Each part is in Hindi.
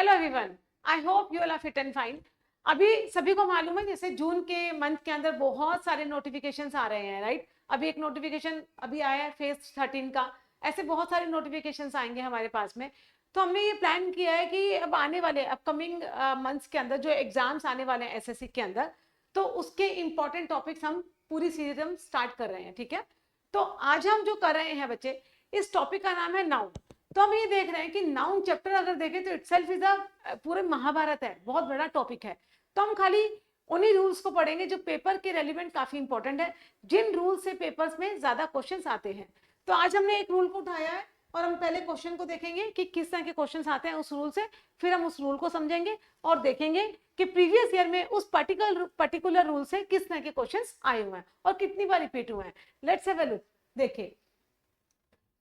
Hello everyone, I hope you all are fit and fine. अभी सभी को मालूम है जैसे जून के मंथ के अंदर बहुत सारे नोटिफिकेशंस आ रहे हैं, राइट। अभी एक नोटिफिकेशन अभी आया है फेज 13 का, ऐसे बहुत सारे नोटिफिकेशंस आएंगे हमारे पास में। तो हमने ये प्लान किया है कि अब आने वाले अपकमिंग मंथ्स के अंदर जो एग्जाम्स आने वाले हैं एसएससी के अंदर, तो उसके इंपॉर्टेंट टॉपिक्स हम पूरी सीरीज हम स्टार्ट कर रहे हैं, ठीक है। तो आज हम जो कर रहे हैं बच्चे, इस टॉपिक का नाम है नाउन। तो हम ये देख रहे हैं कि नाउन चैप्टर अगर देखें तो इटसेल्फ इज अ पूरे महाभारत है, बहुत बड़ा टॉपिक है। तो हम खाली उन्हीं रूल्स को पढ़ेंगे जो पेपर के रेलिवेंट काफी इंपॉर्टेंट है, जिन रूल से पेपर्स में ज्यादा क्वेश्चंस आते हैं। तो आज हमने एक रूल को उठाया है और हम पहले क्वेश्चन को देखेंगे कि किस तरह के क्वेश्चंस आते हैं उस रूल से, फिर हम उस रूल को समझेंगे और देखेंगे कि प्रीवियस ईयर में उस पर्टिकुलर रूल से किस तरह के क्वेश्चंस आए हुए हैं और कितनी बार रिपीट हुए हैं। Let's have a look. देखिए,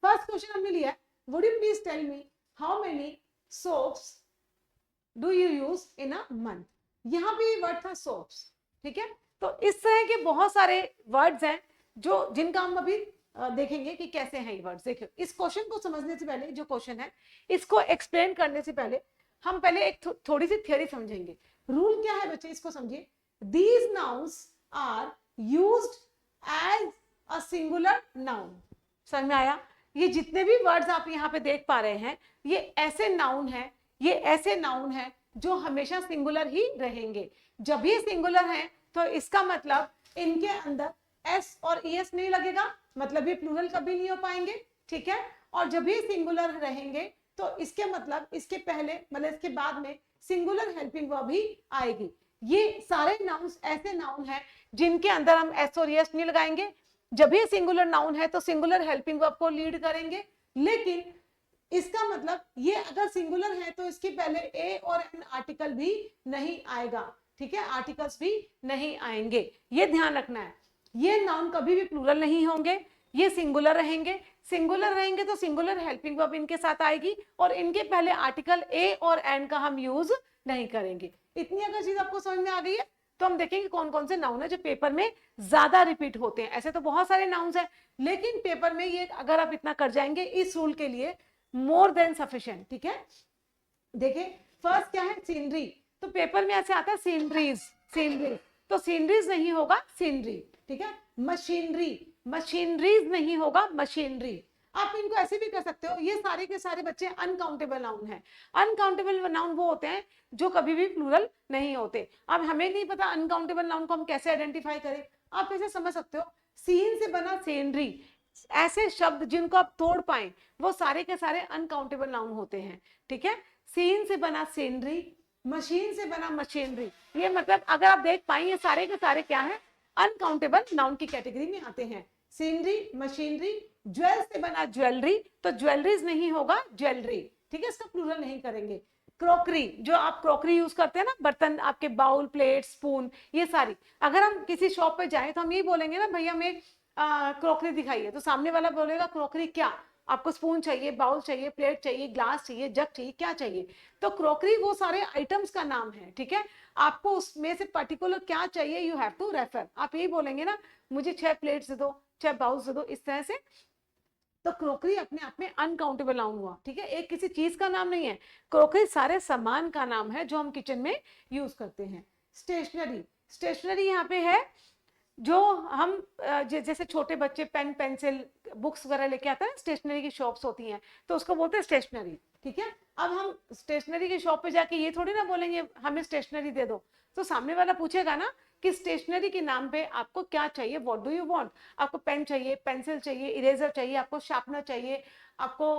फर्स्ट क्वेश्चन हमने लिया है, would you please tell me how many soaps do you use in a month। यहां पे वर्ड था soaps, ठीक है। तो इस तरह के बहुत सारे वर्ड्स हैं जो जिनका हम अभी देखेंगे कि कैसे हैं ये वर्ड्स। देखिए, इस क्वेश्चन को समझने से पहले, जो क्वेश्चन है इसको एक्सप्लेन करने से पहले हम पहले एक थोड़ी सी थियोरी समझेंगे। रूल क्या है बच्चे, इसको समझिए। These nouns are used as a singular noun. समझ में आया? ये जितने भी वर्ड्स आप यहाँ पे देख पा रहे हैं, ये ऐसे नाउन है, ये ऐसे नाउन है जो हमेशा सिंगुलर ही रहेंगे। जब ये सिंगुलर है तो इसका मतलब इनके अंदर एस और ईएस नहीं लगेगा, मतलब ये प्लूरल कभी नहीं हो पाएंगे, ठीक है। और जब ये सिंगुलर रहेंगे तो इसके मतलब इसके पहले मतलब इसके बाद में सिंगुलर हेल्पिंग वर्ब ही आएगी। ये सारे नाउन्स ऐसे नाउन है जिनके अंदर हम एस और ईएस नहीं लगाएंगे। जब ये सिंगुलर नाउन है तो सिंगुलर हेल्पिंग वर्ब को लीड करेंगे, लेकिन इसका मतलब ये अगर सिंगुलर है तो इसके पहले ए और एन आर्टिकल भी नहीं आएगा, ठीक है। आर्टिकल्स भी नहीं आएंगे, ये ध्यान रखना है। ये नाउन कभी भी प्लूरल नहीं होंगे, ये सिंगुलर रहेंगे। सिंगुलर रहेंगे तो सिंगुलर हेल्पिंग वर्ब इनके साथ आएगी और इनके पहले आर्टिकल ए और एन का हम यूज नहीं करेंगे। इतनी अगर चीज आपको समझ में आ गई है तो हम देखेंगे कौन कौन से नाउन है जो पेपर में ज्यादा रिपीट होते हैं। ऐसे तो बहुत सारे नाउन्स हैं, लेकिन पेपर में ये अगर आप इतना कर जाएंगे इस रूल के लिए मोर देन सफिशिएंट, ठीक है। देखिए, फर्स्ट क्या है, सीनरी। तो पेपर में ऐसे आता है सीनरीज, सीनरी, तो सीनरीज नहीं होगा सीनरी, ठीक है। मशीनरी, मशीनरीज नहीं होगा मशीनरी। आप इनको ऐसे भी कर सकते हो, ये सारे के सारे बच्चे अनकाउंटेबल नाउन है। अनकाउंटेबल नाउन वो होते हैं जो कभी भी प्लूरल नहीं होते। अब हमें नहीं पता अनकाउंटेबल नाउन को हम कैसे आइडेंटिफाई करें, आप कैसे समझ सकते हो, सीन से बना सीनरी, ऐसे शब्द जिनको आप तोड़ पाए वो सारे के सारे अनकाउंटेबल नाउन होते हैं, ठीक है। सीन से बना सीनरी, मशीन से बना मशीनरी, ये मतलब अगर आप देख पाए ये सारे के सारे क्या है, अनकाउंटेबल नाउन की कैटेगरी में आते हैं। Scenery, machinery. ज्वेल से बना ज्वेलरी, तो ज्वेलरीज नहीं होगा ज्वेलरी, ठीक है, इसका प्लूरल नहीं करेंगे। क्रॉकरी, जो आप क्रॉकरी यूज करते हैं ना, बर्तन आपके, बाउल, प्लेट, स्पून, ये सारी। अगर हम किसी शॉप पे जाएं तो हम ये बोलेंगे ना, भैया हमें क्रॉकरी दिखाइए, तो सामने वाला बोलेगा क्रॉकरी क्या, आपको स्पून चाहिए, बाउल चाहिए, प्लेट चाहिए, ग्लास चाहिए, जग चाहिए, क्या चाहिए। तो क्रॉकरी वो सारे आइटम्स का नाम है, ठीक है। आपको उसमें से पर्टिकुलर क्या चाहिए, यू हैव टू रेफर। आप यही बोलेंगे ना, मुझे 6 प्लेट्स दे दो, 6 बाउल्स दे दो, इस तरह से। तो क्रॉकरी अपने आप में अनकाउंटेबल नाउन हुआ, ठीक है, एक किसी चीज का नाम नहीं है। क्रॉकरी सारे सामान का नाम है जो हम किचन में यूज करते हैं। स्टेशनरी, स्टेशनरी यहाँ पे है जो हम जैसे छोटे बच्चे पेन, पेंसिल, बुक्स वगैरह लेके आते हैं, स्टेशनरी की शॉप्स होती हैं, तो उसको बोलते हैं स्टेशनरी, ठीक है। अब हम स्टेशनरी की शॉप पे जाके ये थोड़ी ना बोलेंगे हमें स्टेशनरी दे दो, तो सामने वाला पूछेगा ना कि स्टेशनरी के नाम पे आपको क्या चाहिए, व्हाट डू यू वांट। आपको पेन चाहिए, पेंसिल चाहिए, इरेजर चाहिए, आपको शार्पनर चाहिए, आपको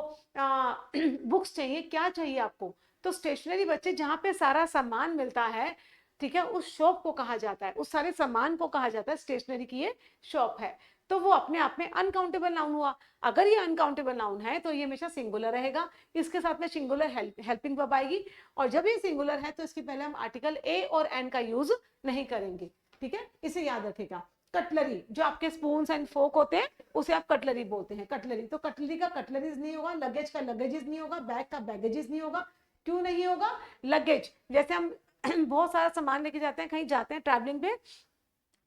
बुक्स चाहिए, क्या चाहिए आपको। तो स्टेशनरी बच्चे जहाँ पे सारा सामान मिलता है, ठीक है, उस शॉप को कहा जाता है, उस सारे सामान को कहा जाता है स्टेशनरी की ये शॉप है। तो वो अपने आप में अनकाउंटेबल नाउन हुआ। अगर ये अनकाउंटेबल नाउन है तो ये हमेशा सिंगुलर रहेगा, इसके साथ में सिंगुलर हेल्पिंग वर्ब आएगी, और जब ये सिंगुलर है तो इसके पहले हम आर्टिकल ए और एन का यूज नहीं करेंगे, ठीक है, इसे याद रखेगा। कटलरी, जो आपके स्पून्स एंड फोक होते हैं उसे आप कटलरी बोलते हैं, कटलरी। तो कटलरी का कटलरीज नहीं होगा, लगेज का लगेजेस नहीं होगा, बैग का बैगेजेस नहीं होगा। क्यों नहीं होगा? लगेज, जैसे हम बहुत सारा सामान लेके जाते हैं, कहीं जाते हैं ट्रैवलिंग पे,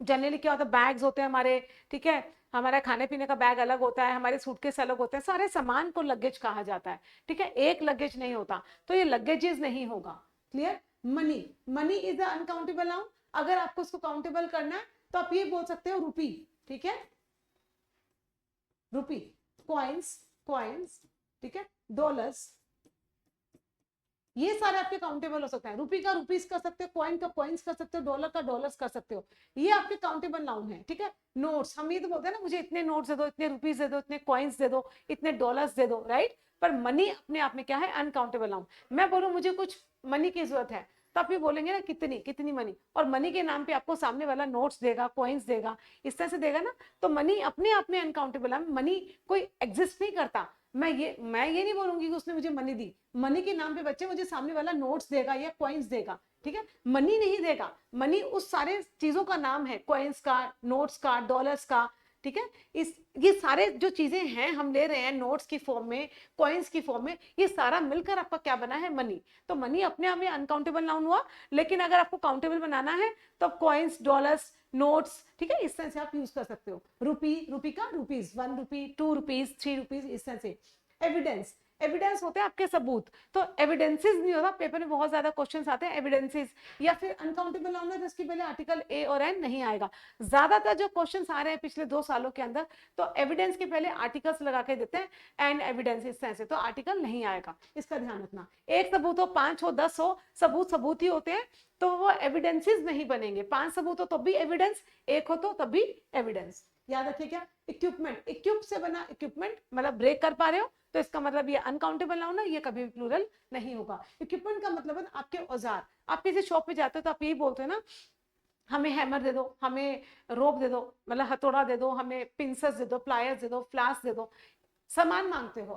जनरली क्या होता है, बैग्स होते हैं हमारे, ठीक है, हमारा खाने पीने का बैग अलग होता है, हमारे सूटकेस अलग होते हैं, सारे सामान को लगेज कहा जाता है, ठीक है, एक लगेज नहीं होता, तो ये लगेजेस नहीं होगा। Clear? Money, money is the uncountable noun. अगर आपको उसको काउंटेबल करना है तो आप ये बोल सकते हो रुपी, ठीक है, रुपी, कॉइन्स, कॉइन्स, ठीक है, डॉलर्स, ये सारे आपके काउंटेबल हो सकते हैं। रुपी का रुपीस कर सकते हो, कॉइन का कॉइन्स कर सकते हो, डॉलर का डॉलर्स कर सकते हो, ये आपके काउंटेबल नाउन है, ठीक है। नोट्स, हम ये तो बोलते हैं ना, मुझे इतने नोट्स दे दो, इतने रुपीस दे दो, इतने कॉइन्स दे दो, इतने डॉलर्स दे दो, राइट। पर मनी अपने आप में क्या है, अनकाउंटेबल नाउन। मैं बोलूं मुझे कुछ मनी की जरूरत है, तो आप ये बोलेंगे ना कितनी, कितनी मनी, और मनी के नाम पे आपको सामने वाला नोट्स देगा, कॉइन्स देगा, इस तरह से देगा ना, तो मनी अपने आप में अनकाउंटेबल है। मनी कोई एग्जिस्ट नहीं करता। मैं ये नहीं बोलूंगी कि उसने मुझे मनी दी, मनी के नाम पे बच्चे मुझे सामने वाला नोट्स देगा या कॉइन्स देगा, ठीक है, मनी नहीं देगा। मनी उस सारे चीजों का नाम है, कॉइन्स का, नोट्स का, डॉलर्स का, ठीक है। इस ये सारे जो चीजें हैं हम ले रहे हैं नोट्स की फॉर्म में, कॉइन्स की फॉर्म में, ये सारा मिलकर आपका क्या बना है, मनी। तो मनी अपने आप में अनकाउंटेबल नाउन हुआ, लेकिन अगर आपको काउंटेबल बनाना है तो कॉइन्स, डॉलर्स, नोट्स, ठीक है, इस तरह से आप यूज कर सकते हो। रुपी, रुपी का रुपीज, 1 रुपी, 2 रुपीज, 3 रुपीज, इस तरह से। एविडेंस, एविडेंस होते हैं आपके सबूत, तो एविडेंसेस नहीं होता, पेपर में बहुत ज्यादा क्वेश्चंस आते हैं एविडेंसेस, या फिर अनकाउंटेबल नाउन है जिसके पहले आर्टिकल ए और एन नहीं आएगा। ज्यादातर जो क्वेश्चंस आ रहे हैं पिछले 2 सालों के अंदर, तो एविडेंस के पहले आर्टिकल्स लगा के देते हैं, एंड एविडेंस, इस तरह से, तो आर्टिकल नहीं आएगा, इसका ध्यान रखना। एक सबूत हो, 5 हो, 10 हो, सबूत सबूत ही होते हैं, तो वो एविडेंसेस नहीं बनेंगे। 5 सबूत हो तब भी एविडेंस, 1 हो तो तब भी एविडेंस। याद रखिए क्या, इक्विपमेंट, इक्विप से बना इक्विपमेंट, मतलब ब्रेक कर पा रहे हो, तो इसका मतलब ये अनकाउंटेबल नाउन है, ये कभी भी प्लूरल नहीं होगा। इक्विपमेंट का मतलब है आपके औजार। आप किसी शॉप पे जाते हो तो आप यही बोलते हो ना, हमें हैमर दे दो, हमें रोप दे दो, मतलब हथौड़ा दे दो, हमें पिंसस दे दो, प्लायर्स दे दो, फ्लास दे दो, सामान मांगते हो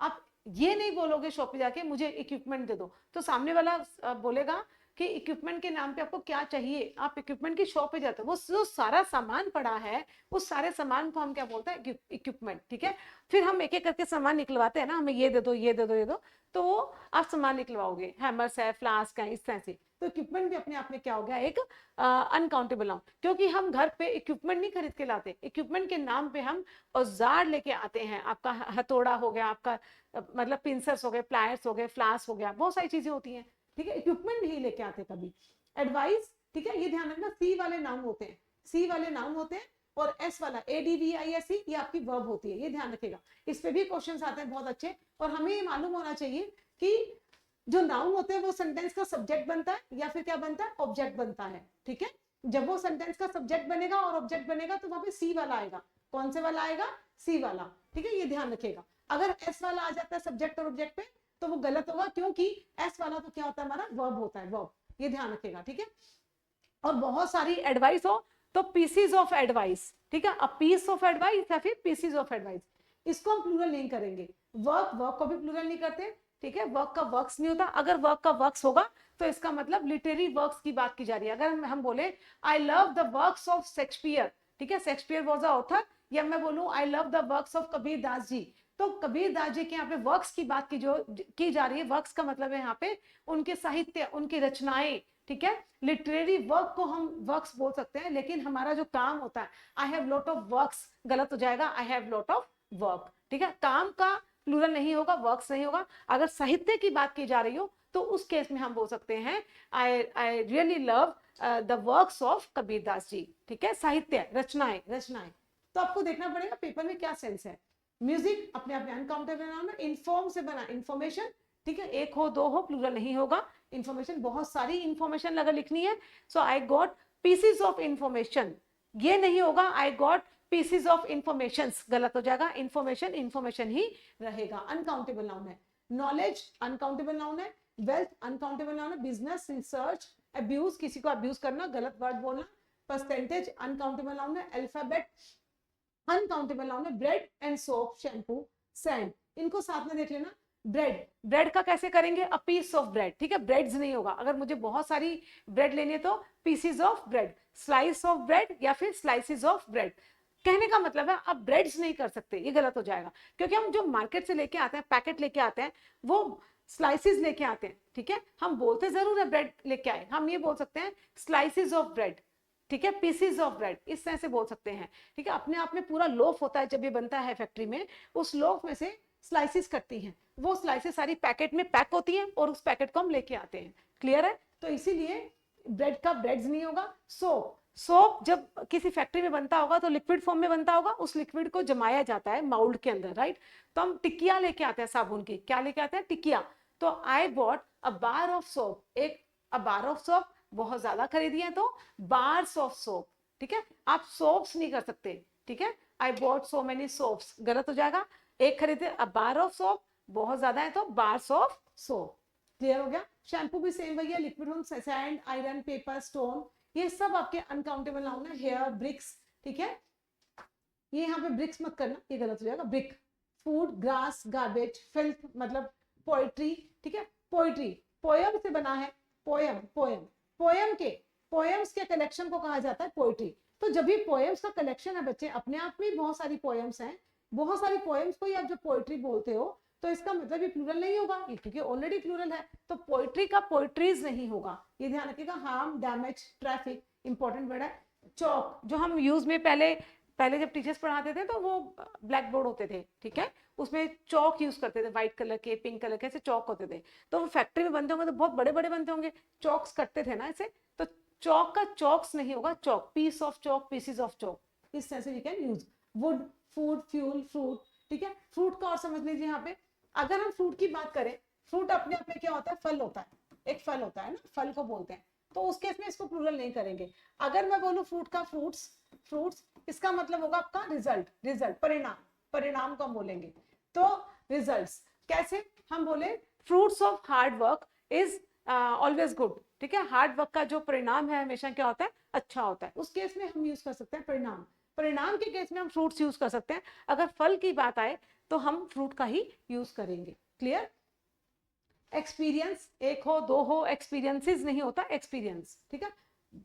आप ये नहीं बोलोगे शॉप पे जाके मुझे इक्विपमेंट दे दो, तो सामने वाला बोलेगा कि इक्विपमेंट के नाम पे आपको क्या चाहिए। आप इक्विपमेंट की शॉप पे जाते हो, वो जो सारा सामान पड़ा है, उस सारे सामान को हम क्या बोलते हैं, इक्विपमेंट, ठीक है। फिर हम एक एक करके सामान निकलवाते हैं ना, हमें ये दे दो, ये दे दो, ये दो, तो वो आप सामान निकलवाओगे, हैमर्स है, फ्लास्क है, इस तरह से। तो इक्विपमेंट भी अपने आप में क्या हो गया, एक अनकाउंटेबल नाउन, क्योंकि हम घर पे इक्विपमेंट नहीं खरीद के लाते, इक्विपमेंट के नाम पे हम औजार लेके आते हैं। आपका हथौड़ा हो गया, आपका मतलब पिंसर्स हो गए, प्लायर्स हो गए, फ्लास हो गया, बहुत सारी चीजें होती हैं, ठीक है, इक्विपमेंट नहीं लेके आते कभी। एडवाइस, ठीक है, ये ध्यान रखना, सी वाले नाउन होते हैं, सी वाले नाउन होते हैं, और एस वाला ADVISE ये आपकी वर्ब होती है, ये ध्यान रखेगा। इस पे भी क्वेश्चंस आते हैं बहुत अच्छे, और हमें ये मालूम होना चाहिए कि जो नाउन होते हैं वो सेंटेंस का सब्जेक्ट बनता है या फिर क्या बनता है, ऑब्जेक्ट बनता है, ठीक है। जब वो सेंटेंस का सब्जेक्ट बनेगा और ऑब्जेक्ट बनेगा तो वहां पे सी वाला आएगा। कौन से वाला आएगा, सी वाला, ठीक है, ये ध्यान रखेगा। अगर एस वाला आ जाता है सब्जेक्ट और ऑब्जेक्ट पे तो वो गलत होगा, क्योंकि एस वाला तो क्या होता है, हमारा वर्ब होता है, वर्ब, ये ध्यान रखेगा, ठीक है। और बहुत सारी एडवाइस हो तो पीसीज ऑफ एडवाइस, ठीक है, अ पीस ऑफ एडवाइस या फिर पीसीज ऑफ एडवाइस, इसको हम प्लूरल नहीं करेंगे। वर्क, वर्क को भी प्लूरल नहीं करते, ठीक है, वर्क का वर्क्स नहीं होता। अगर वर्क का वर्क्स होगा तो इसका मतलब लिटरेरी वर्क्स की बात की जा रही है। अगर हम बोले I love the works of Shakespeare, ठीक है, शेक्सपियर वाज अ ऑथर, या मैं बोलूं I love the works of Kabir Das ji, तो कबीर दास जी के यहाँ पे वर्क्स की बात की जा रही है। वर्क्स का मतलब है यहाँ पे उनके साहित्य, उनकी रचनाएं, ठीक है। लिटरेरी वर्क को हम वर्क्स बोल सकते हैं, लेकिन हमारा जो काम होता है, I have lot of works, गलत हो जाएगा, I have lot of work, ठीक है। काम का प्लूरल नहीं होगा, वर्क्स नहीं होगा। अगर साहित्य की बात की जा रही हो तो उस केस में हम बोल सकते हैं I really love the works of Kabir Das ji, ठीक है, साहित्य, रचनाएं, रचनाएं। तो आपको देखना पड़ेगा पेपर में क्या सेंस है। म्यूजिक अपने आप में अनकाउंटेबल नाउन है, इन्फॉर्म से बना, इन्फॉर्मेशन, ठीक है, 1 हो 2 हो, प्लूरल नहीं होगा। इन्फॉर्मेशन, बहुत सारी इन्फॉर्मेशन अगर लिखनी है, so I got pieces of information, ये नहीं होगा I got pieces of information, गलत हो जाएगा, इंफॉर्मेशन इंफॉर्मेशन ही रहेगा, अनकाउंटेबल नाउन है। नॉलेज अनकाउंटेबल नाउन है, वेल्थ अनकाउंटेबल नाउन है, बिजनेस, रिसर्च, अब्यूज, किसी को अब्यूज करना, गलत वर्ड बोलना, परसेंटेज अनकाउंटेबल नाउन है, अल्फाबेट अनकाउंटेबल नाउन है, bread and soap, shampoo, sand, इनको साथ में देख लेना। ब्रेड, ब्रेड का कैसे करेंगे, अ पीस ऑफ ब्रेड, ठीक है, ब्रेड्स नहीं होगा। अगर मुझे बहुत सारी ब्रेड लेनी है तो pieces of bread, slice of bread या फिर स्लाइसेस ऑफ ब्रेड। कहने का मतलब है आप ब्रेड्स नहीं कर सकते, ये गलत हो जाएगा, क्योंकि हम जो मार्केट से लेके आते हैं, पैकेट लेके आते हैं, वो स्लाइसेस लेके आते हैं, ठीक है। हम बोलते जरूर है ब्रेड लेके आए, हम ये बोल सकते हैं स्लाइसेस ऑफ ब्रेड, ठीक है, पीसीज ऑफ ब्रेड, इस तरह से बोल सकते हैं। ठीक है, अपने आप में पूरा लोफ होता है जब ये बनता है फैक्ट्री में, उस लोफ में से स्लाइसिस कटती हैं, वो स्लाइसिस सारी पैकेट में पैक होती हैं और उस पैकेट को हम लेके आते हैं। क्लियर है? तो इसीलिए ब्रेड का ब्रेड्स नहीं होगा। सोप जब किसी फैक्ट्री में बनता होगा तो लिक्विड फॉर्म में बनता होगा, उस लिक्विड को जमाया जाता है माउल्ड के अंदर, राइट। तो हम टिकिया लेके आते हैं साबुन की, क्या लेके आते हैं? टिकिया। तो I bought a bar of soap, a bar of soap, बहुत ज्यादा खरीदी है तो बार्स ऑफ सोप। ठीक है, आप सोप्स नहीं कर सकते। ठीक है, I bought so many soaps, गलत हो जाएगा। एक खरीदे, अ बार ऑफ सोप, बहुत ज्यादा है तो बार्स ऑफ सोप। क्लियर हो गया? शैम्पू भी सेम वही है, liquid home, sand, iron, paper, stone, ये सब आपके अनकाउंटेबल नाउन है। हेयर, ब्रिक्स, ठीक है, ये यहाँ पे ब्रिक्स मत करना, ये गलत हो जाएगा। Brick, food, grass, garbage, filth, मतलब पोएट्री। ठीक है, पोएट्री पोयम से बना है, पोयम पोयम्स के कलेक्शन को कहा जाता है पोएट्री। तो जब भी पोयम्स का कलेक्शन है बच्चे, अपने आप में बहुत सारी पोयम्स हैं, बहुत सारी पोयम्स को ही आप जब पोएट्री बोलते हो तो इसका मतलब ये प्लूरल नहीं होगा, क्योंकि ऑलरेडी प्लूरल है, तो पोएट्री का पोएट्रीज नहीं होगा, ये ध्यान रखिएगा। Harm, damage, traffic, important word है। चौक, जो हम यूज में पहले जब टीचर्स पढ़ाते थे तो वो ब्लैक बोर्ड होते थे, ठीक है, उसमें चौक यूज करते थे, व्हाइट कलर के, पिंक कलर के, ऐसे चौक होते थे। तो वो फैक्ट्री में बनते होंगे तो बहुत बड़े बड़े बनते होंगे, चौक्स कटते थे ना ऐसे, तो चौक का चौक्स नहीं होगा, chalk, piece of chalk, pieces of chalk, इस तरह से we can use. Wood, food, fuel, fruit. ठीक है, फ्रूट का और समझ लीजिए यहाँ पे, अगर हम फ्रूट की बात करें, फ्रूट अपने आप में क्या होता है? फल होता है, एक फल होता है ना, फल को बोलते हैं, तो उस केस में इसको प्लूरल नहीं करेंगे। अगर मैं बोलूं फ्रूट का फ्रूट्स, इसका मतलब होगा आपका रिजल्ट, परिणाम को हम बोलेंगे। तो रिजल्ट्स कैसे हम बोले? Fruits of hard work is always good. ठीक है, हार्ड वर्क का जो परिणाम है हमेशा क्या होता है? अच्छा होता है। उस केस में हम यूज कर सकते हैं परिणाम के केस में हम फ्रूट्स यूज कर सकते हैं। अगर फल की बात आए तो हम फ्रूट का ही यूज करेंगे। क्लियर? एक्सपीरियंस, एक हो दो हो, एक्सपीरियंसेस नहीं होता, एक्सपीरियंस। ठीक है,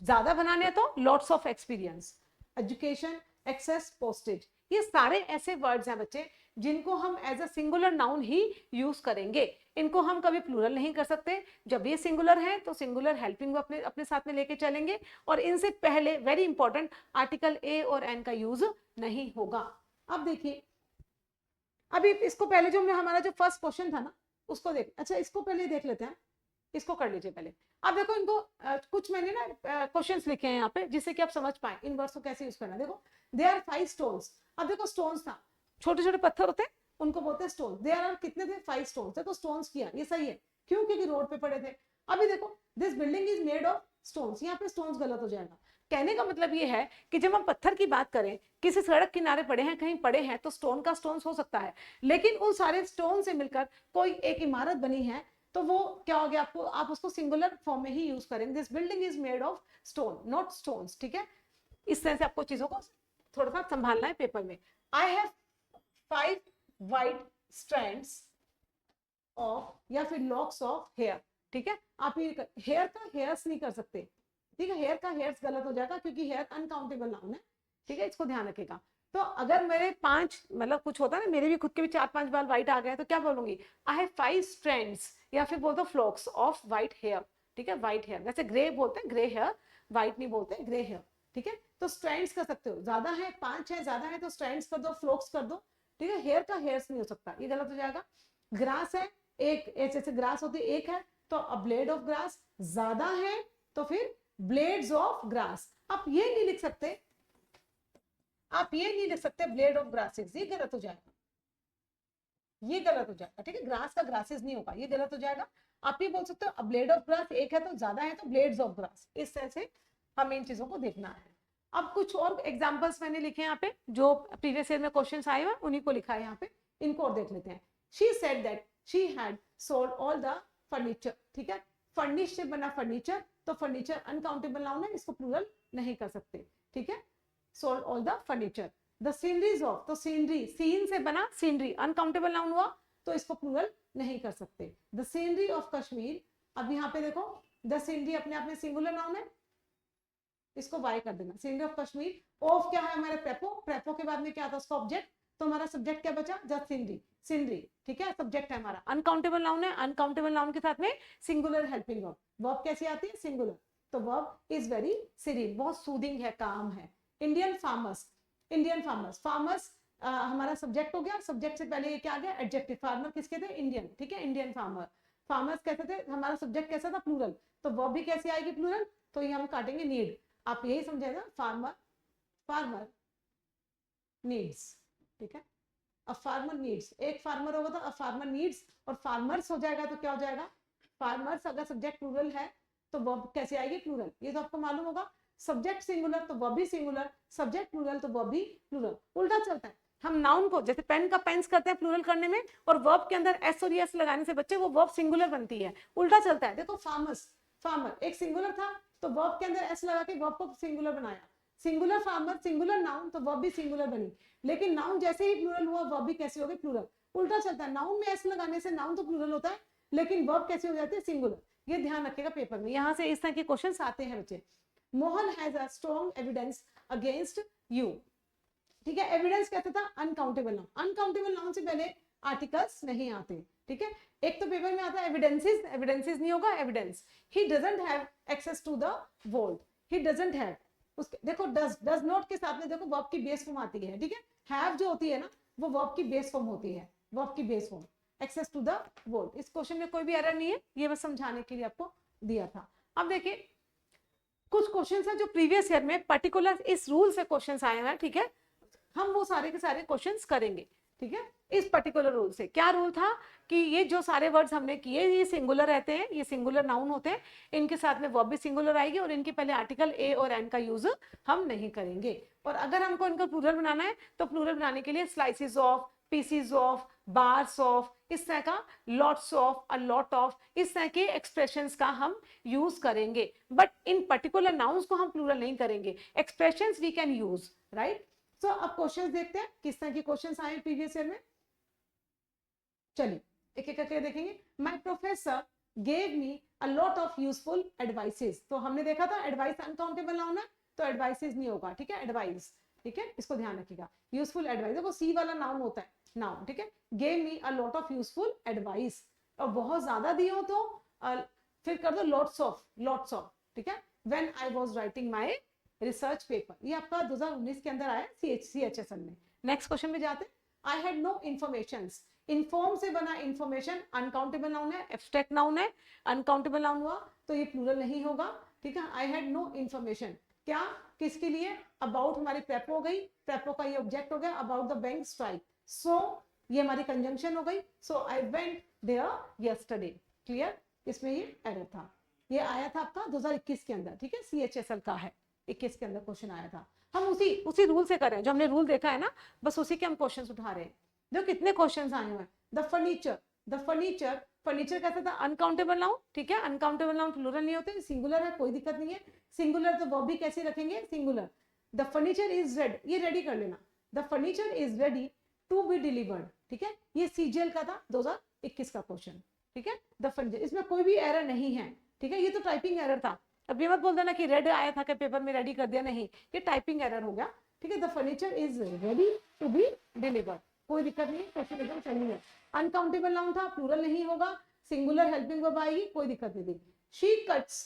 ज्यादा बनाने हैं तो lots of experience. Education, access, postage, ये सारे ऐसे वर्ड्स हैं बच्चे जिनको हम एज अ सिंगुलर नाउन ही यूज करेंगे, इनको हम कभी प्लूरल नहीं कर सकते। जब ये सिंगुलर है तो सिंगुलर हेल्पिंग अपने अपने साथ में लेके चलेंगे, और इनसे पहले वेरी इंपॉर्टेंट आर्टिकल ए और एन का यूज नहीं होगा। अब देखिए, अभी इसको पहले जो हमारा जो फर्स्ट क्वेश्चन था ना उसको देख, अच्छा इसको पहले देख लेते हैं, इसको कर लीजिए पहले। अब देखो इनको कुछ मैंने ना क्वेश्चंस लिखे हैं यहाँ पे जिससे कि आप समझ पाए इन वर्ड्स को कैसे यूज करना है। देखो, दे आर 5 स्टोन्स। अब देखो स्टोन्स था, छोटे छोटे पत्थर होते हैं उनको बोलते हैं स्टोन। देयर आर कितने थे? 5 स्टोन्स। देखो स्टोन्स किया, ये सही है, क्यों? क्योंकि रोड पे पड़े थे। अभी देखो, this building is made of stones, यहाँ पे स्टोन्स गलत हो जाएगा। कहने का मतलब ये है कि जब हम पत्थर की बात करें, किसी सड़क किनारे पड़े हैं, कहीं पड़े हैं, तो स्टोन का स्टोन्स हो सकता है, लेकिन उन सारे स्टोन से मिलकर कोई एक इमारत बनी है तो वो क्या हो गया? आपको, आप उसको सिंगुलर फॉर्म में ही यूज करेंगे। This building is made of stone, not stones. ठीक है, इस तरह से आपको चीजों को थोड़ा सा संभालना है पेपर में। I have 5 white strands of, या फिर लॉक्स ऑफ हेयर। ठीक है, आप ये हेयर का हेयर्स नहीं कर सकते। ठीक है, हेयर का हेयर्स गलत हो जाएगा क्योंकि हेयर अनकाउंटेबल नाउन है। ठीक है, इसको ध्यान रखिएगा। तो अगर मेरे 5, मतलब कुछ होता है ना, मेरे भी खुद के भी 4-5 बाल व्हाइट आ गए तो क्या बोलूंगी? आई हैव 5 स्ट्रैंड्स, या फिर बोल दो फ्लॉक्स ऑफ व्हाइट हेयर। ठीक है, व्हाइट हेयर, वैसे ग्रे बोलते हैं, ग्रे हेयर, व्हाइट नहीं बोलते, ग्रे हेयर। ठीक है, तो स्ट्रैंड्स कर सकते हो, ज्यादा है 5 है, ज्यादा है तो स्ट्रैंड्स कर दो, फ्लॉक्स कर दो। ठीक है, हेयर का हेयर्स नहीं हो सकता, ये गलत हो जाएगा। ग्रास है एक, जैसे ग्रास होती है एक है तो अ ब्लेड ऑफ ग्रास, ज्यादा है तो फिर ब्लेड्स ऑफ ग्रास। आप ये नहीं लिख सकते, आप ये नहीं लिख सकते ब्लेड ऑफ ग्रासेस, ये गलत हो जाएगा, ये गलत हो जाएगा। ठीक है, ग्रास का ग्रासेस नहीं होगा, ये गलत हो जाएगा। आप ये बोल सकते हो ब्लेड ऑफ ग्रास, एक है तो ज्यादा है तो ब्लेड्स ऑफ ग्रास। इस तरह से हमें इन चीजों को देखना है। अब कुछ और एग्जांपल्स मैंने लिखे हैं यहाँ पे, जो प्रीवियस ईयर में क्वेश्चंस आए हुए उन्हीं को लिखा है यहाँ पे, इनको और देख लेते हैं। She said that she had sold all the furniture. ठीक है, फर्निश से बना फर्नीचर, तो फर्नीचर अनकाउंटेबल नाउन है, इसको प्लूरल नहीं कर सकते। ठीक है, sold all the furniture. The sceneries of, तो सीनरी, सीन से बना सीनरी, अनकाउंटेबल नाउन हुआ तो इसको प्लूरल नहीं कर सकते। द सीनरी ऑफ कश्मीर, अब यहाँ पे देखो द सीनरी अपने आप में सिंगुलर नाउन है, इसको वाई कर देना। सीनरी ऑफ कश्मीर, ऑफ क्या है हमारे? प्रेपो, प्रेपो के बाद में क्या था उसका ऑब्जेक्ट, तो हमारा सब्जेक्ट क्या बचा? Just scenery, scenery. ठीक है, सब्जेक्ट है हमारा, अनकाउंटेबल नाउन है, अनकाउंटेबल नाउन के साथ में सिंगुलर हेल्पिंग वर्ब। वर्ब कैसी आती है? सिंगुलर। तो वर्ब इज वेरी सीरीन, बहुत सूदिंग है, काम है। Indian farmers, Indian farmers, farmers हमारा सब्जेक्ट हो गया, सब्जेक्ट से पहले ये क्या आ गया, एडजेक्टिव। फार्मर किसके थे, इंडियन, ठीक है, इंडियन फार्मर। फार्मर्स कैसे थे, हमारा सब्जेक्ट कैसा था, प्लूरल, तो वर्ब भी कैसे आएगी, प्लूरल, तो ये हम काटेंगे नीड। आप यही समझे ना, फार्मर, फार्मर नीड्स, ठीक है, अ फार्मर नीड्स, एक फार्मर होगा तो अ फार्मर नीड्स, और फार्मर्स हो जाएगा तो क्या हो जाएगा, फार्मर्स। अगर सब्जेक्ट प्लूरल है तो वर्ब कैसे आएगी, प्लूरल, ये तो आपको मालूम होगा। सब्जेक्ट सिंगुलर तो वर्ब भी सिंगुलर, सब्जेक्ट प्लूरल तो वर्ब भी प्लूरल। उल्टा चलता है, हम नाउन को जैसे पेन का पेन्स करते हैं प्लूरल करने में, और वर्ब के अंदर एस और एस लगाने से बच्चे वो वर्ब सिंगुलर बनती है, उल्टा चलता है। देखो फार्मर्स, फार्मर एक सिंगुलर था तो वर्ब के अंदर एस लगा के वर्ब को सिंगुलर बनाया, सिंगुलर फार्मर, सिंगुलर नाउन, तो वर्ब भी सिंगुलर बनी। लेकिन नाउन जैसे ही प्लूरल हुआ वर्ब भी कैसे हो गई, प्लूरल। उल्टा चलता है, नाउन में एस लगाने से नाउन तो प्लूरल होता है, लेकिन वर्ब कैसे हो जाती है, सिंगुलर। ये ध्यान रखिएगा पेपर में, यहाँ से इस तरह के क्वेश्चन आते हैं बच्चे। Mohan has a strong evidence against you, ठीक है, एविडेंस कहता था अनकाउंटेबल नाउन, अनकाउंटेबल नाउन से पहले आर्टिकल्स नहीं आते, ठीक है। एक तो पेपर में आता है एविडेंसेस, एविडेंसेस नहीं होगा, evidence. He doesn't have access to the world, he doesn't have, उसके देखो डज नॉट के साथ में देखो वर्ब की बेस फॉर्म आती है, ठीक है। हैव जो होती है ना वो वर्ब की बेस फॉर्म होती है, वर्ब की base form, access to the world. इस क्वेश्चन में कोई भी एरर नहीं है, ये बस समझाने के लिए आपको दिया था। अब देखिए कुछ क्वेश्चंस है जो प्रीवियस ईयर में पर्टिकुलर इस रूल से क्वेश्चंस आए हैं, ठीक है, हम वो सारे के सारे क्वेश्चंस करेंगे, ठीक है। इस पर्टिकुलर रूल से क्या रूल था कि ये जो सारे वर्ड्स हमने किए ये सिंगुलर रहते हैं, ये सिंगुलर नाउन होते हैं, इनके साथ में वर्ब भी सिंगुलर आएगी और इनके पहले आर्टिकल ए और एन का यूज हम नहीं करेंगे। और अगर हमको इनको प्लूरल बनाना है तो प्लूरल बनाने के लिए slices of, PCs of, bars of, इस तरह का, lots of, a lot of, इस तरह के एक्सप्रेशंस का हम यूज करेंगे। बट इन पर्टिकुलर नाउन्स को हम प्लूरल नहीं करेंगे, expressions we can use, right. तो अब क्वेश्चंस देखते हैं किस तरह के क्वेश्चंस आए प्रीवियस ईयर में। चलिए एक एक करके देखेंगे। My professor gave me a lot of useful advices, तो हमने देखा था एडवाइस अनकाउंटेबल नाउन है तो एडवाइसेस नहीं होगा, ठीक है, एडवाइस, ठीक है, इसको ध्यान रखिएगा। यूजफुल एडवाइस देखो सी वाला नाउन होता है, नाउन, ठीक है। Gave me a lot of useful advice, और बहुत ज्यादा दिए हो तो फिर कर दो लॉट्स ऑफ, लॉट्स ऑफ, ठीक है। When I was writing my research paper, ये आपका 2019 के अंदर आया CHSL में। नेक्स्ट क्वेश्चन में जाते हैं। I had no information, inform से बना इन्फॉर्मेशन अनकाउंटेबल नाउन है, एब्स्ट्रैक्ट नाउन है, अनकाउंटेबल नाउन हुआ तो ये प्लूरल नहीं होगा, ठीक है। आई हैड नो इन्फॉर्मेशन, क्या, किसके लिए, अबाउट हमारी प्रेपो हो गई, प्रेपो का ये ऑब्जेक्ट हो गया, about the bank strike, so ये हमारी कंजंक्शन हो गई, so I went there yesterday, clear. इसमें ये एरर था, ये आया था आपका 2021 के अंदर, ठीक है, CHSL का है, 21 के अंदर क्वेश्चन आया था। हम उसी रूल से कर रहे हैं, जो हमने रूल देखा है ना, बस उसी के हम क्वेश्चन उठा रहे हैं। देखो कितने क्वेश्चन आए हुए हैं। The furniture, the furniture, furniture कैसा था, अनकाउंटेबल नाउन, ठीक है, अनकाउंटेबल नाउन प्लूरल नहीं होते, सिंगुलर है, कोई दिक्कत नहीं है। सिंगुलर तो वो भी कैसे रखेंगे, singular. The furniture is ready, ये रेडी कर लेना, the furniture is ready to be delivered, ठीक है, ये CGL का था 2021 का क्वेश्चन, ठीक है। द फर्नीचर, इसमें कोई भी एरर नहीं है, ठीक है, ये तो टाइपिंग एरर था। अब ये मत बोल देना कि रेड आया था कि पेपर में रेडी कर दिया, नहीं, ये टाइपिंग एरर हो गया, ठीक है। The furniture is ready to be delivered, कोई दिक्कत नहीं, क्वेश्चन एकदम सही है। अनकाउंटेबल नाउन था, प्लूरल नहीं होगा, सिंगुलर हेल्पिंग वर्ब आएगी, कोई दिक्कत नहीं थी। शी कट्स,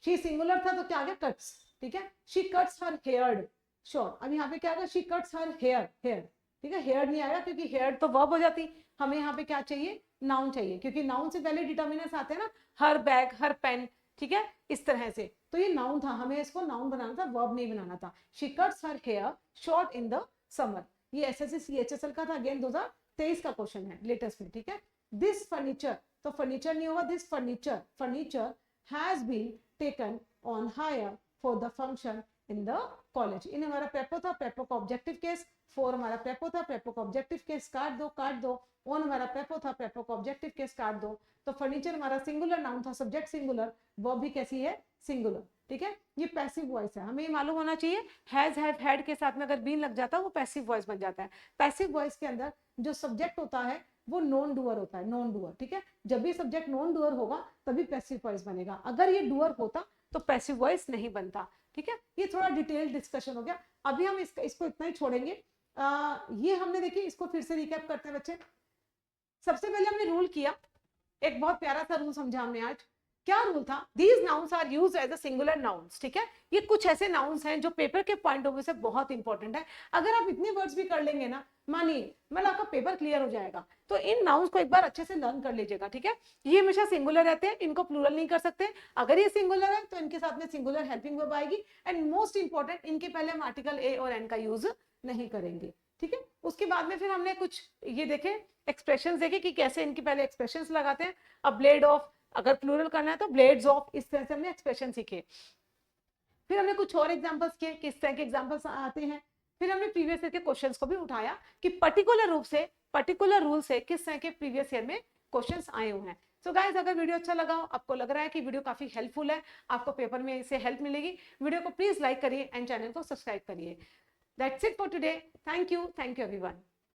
शी सिंगुलर था तो क्या आ गया, कट्स, ठीक है। She cuts her hair short, अब यहाँ पे क्या आ गया, she cuts her hair, hair, ठीक है, हेयर नहीं आएगा क्योंकि हेयर तो वर्ब हो जाती, हमें यहाँ पे क्या चाहिए, नाउन चाहिए, क्योंकि नाउन से पहले डिटर्मिनर्स आते हैं ना, हर बैग, हर पेन, ठीक है, इस तरह से, तो ये नाउन था, हमें इसको नाउन बनाना था, वर्ब नहीं बनाना था। She cuts her hair short in the summer, ये SSC CHSL का था, अगेन 2023 का क्वेश्चन है, लेटेस्ट में, ठीक है। दिस फर्नीचर, तो फर्नीचर नहीं होगा, this furniture, furniture has been taken on hire for the function in the college. In हमारा प्रेपो था, प्रेपो का ऑब्जेक्टिव केस, फॉर हमारा प्रेपो था, प्रेपो का ऑब्जेक्टिव केस, काट दो, काट दो, ऑन हमारा प्रेपो था, प्रेपो का ऑब्जेक्टिव केस, काट दो। तो फर्नीचर हमारा सिंगुलर नाउन था, सब्जेक्ट सिंगुलर, वर्ब भी कैसी है, सिंगुलर, ठीक है। ये पैसिव वॉइस है, हमें ये मालूम होना चाहिए, हैज, हैव, हैड के साथ में अगर बीन लग जाता है वो पैसिव वॉइस बन जाता है। पैसिव वॉइस के अंदर जो सब्जेक्ट होता है वो नॉन डूअर होता है, नॉन डूअर, ठीक है। जब भी सब्जेक्ट नॉन डूअर होगा तभी पैसिव वॉइस बनेगा, अगर ये डूअर होता तो पैसिव वॉइस नहीं बनता, ठीक है। ये थोड़ा डिटेल डिस्कशन हो गया, अभी हम इसको इतना ही छोड़ेंगे। ये हमने देखिए, इसको फिर से रिकैप करते हैं बच्चे। सबसे पहले हमने रूल किया, एक बहुत प्यारा सा रूल समझा हमने आज, क्या रूल था, these nouns are used as a singular nouns, ठीक है, ये कुछ ऐसे नाउन्स हैं जो पेपर के पॉइंट ऑफ व्यू से बहुत इंपॉर्टेंट है। अगर आप इतने वर्ड्स भी कर लेंगे ना, मानिए मतलब आपका पेपर क्लियर हो जाएगा। तो इन नाउन्स को एक बार अच्छे से लर्न कर लीजिएगा, ठीक है। ये हमेशा सिंगुलर रहते हैं, इनको प्लूरल नहीं कर सकते। अगर ये सिंगुलर है तो इनके साथ में सिंगुलर हेल्पिंग वर्ब आएगी, एंड मोस्ट इंपॉर्टेंट, इनके पहले हम आर्टिकल ए और एन का यूज नहीं करेंगे, ठीक है। उसके बाद में फिर हमने कुछ ये देखे एक्सप्रेशंस देखे कि कैसे इनके पहले एक्सप्रेशंस लगाते हैं। अब ब्लेड ऑफ, अगर प्लूरल करना है तो ब्लेड्स ऑफ, इस तरह से हमने एक्सप्रेशन सीखे। फिर हमने कुछ और एग्जांपल्स किए, किस तरह के एग्जांपल्स आते हैं। फिर हमने प्रीवियस ईयर के क्वेश्चंस को भी उठाया कि पर्टिकुलर रूप से, पर्टिकुलर रूल से किस तरह के प्रीवियस ईयर में क्वेश्चंस आए हुए हैं। सो गाइस, अगर वीडियो अच्छा लगा हो, आपको लग रहा है कि वीडियो काफी हेल्पफुल है, आपको पेपर में इससे हेल्प मिलेगी, वीडियो को प्लीज लाइक करिए एंड चैनल को सब्सक्राइब करिए। That's it for today. Thank you everyone.